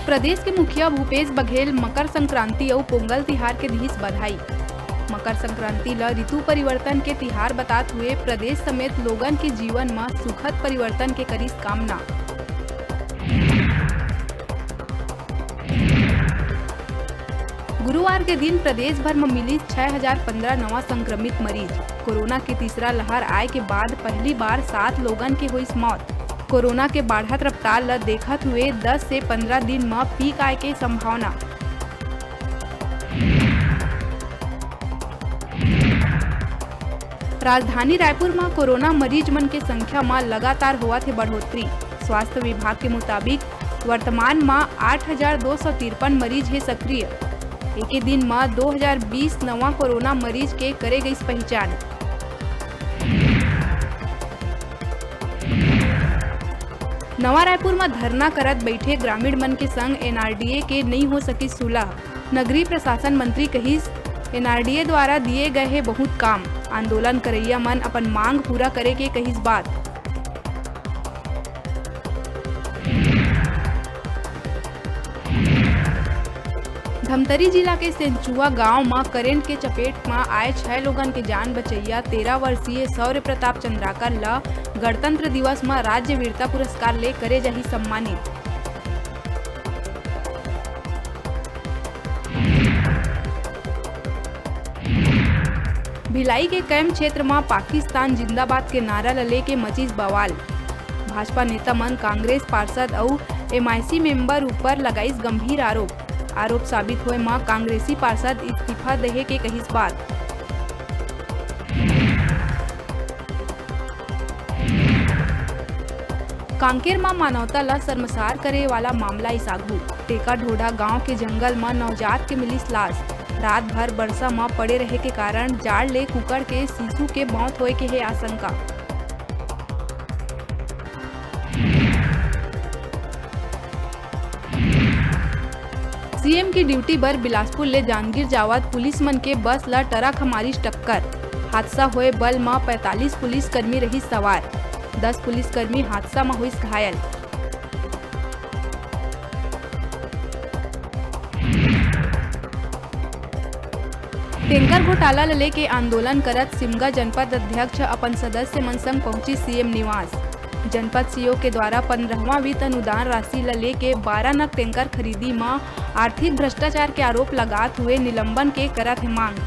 प्रदेश के मुखिया भूपेश बघेल मकर संक्रांति और पोंगल तिहार के दिस बधाई। मकर संक्रांति ल ऋतु परिवर्तन के तिहार बताते हुए प्रदेश समेत लोगन के जीवन में सुखद परिवर्तन के करीस कामना। गुरुवार के दिन प्रदेश भर में मिली 6015 नवा संक्रमित मरीज। कोरोना की तीसरा लहर आए के बाद पहली बार 7 लोगन के हुई मौत। कोरोना के बढ़त रफ्तार ल देखत हुए 10 से 15 दिन में पीक आए के संभावना। राजधानी रायपुर में कोरोना मरीज मन के संख्या में लगातार हुआ थे बढ़ोतरी। स्वास्थ्य विभाग के मुताबिक वर्तमान में 8253 मरीज है सक्रिय। एक दिन में 2020 नवा कोरोना मरीज के करे गई पहचान। नवा रायपुर में धरना करत बैठे ग्रामीण मन के संग एनआरडीए के नहीं हो सकी सुलह। नगरीय प्रशासन मंत्री कहिस एनआरडीए द्वारा दिए गए है बहुत काम। आंदोलन करैया मन अपन मांग पूरा करे के कहिस बात। धमतरी जिला के सेंचुआ गांव में करेंट के चपेट में आए 6 लोगन के जान बचैया 13 वर्षीय शौर्य प्रताप चंद्राकर ल गणतंत्र दिवस में राज्य वीरता पुरस्कार ले करे जाही सम्मानित। भिलाई के कैंप क्षेत्र में पाकिस्तान जिंदाबाद के नारा ले के मचीस बवाल। भाजपा नेता मन कांग्रेस पार्षद और एमआईसी मेंबर ऊपर लगाइस गंभीर आरोप साबित हुए मां कांग्रेसी पार्षद इस्तीफा देहे के कहिस बात। कांकेर में मानवता ला शर्मसार करे वाला मामला इसागू। टेका ढोडा गांव के जंगल में नवजात के मिलिस लाश। रात भर बरसा में पड़े रहे के कारण जाड़ ले कुकड़ के शिशु के मौत होए के है आशंका। सीएम की ड्यूटी पर बिलासपुर ले जांजगीर जावत पुलिस मन के बस ला ट्रक हमारी टक्कर। हादसा हुए बल में 45 पुलिस कर्मी रही सवार। 10 पुलिस कर्मी हादसा में हुई घायल। टैंकर घोटाला लेके आंदोलन करत सिमगा जनपद अध्यक्ष अपन सदस्य मन संग पहुंची सीएम निवास। जनपद सीओ के द्वारा 15वां वित्त अनुदान राशि लेके 12 नग टैंकर खरीदी में आर्थिक भ्रष्टाचार के आरोप लगाते हुए निलंबन के करत है मांग।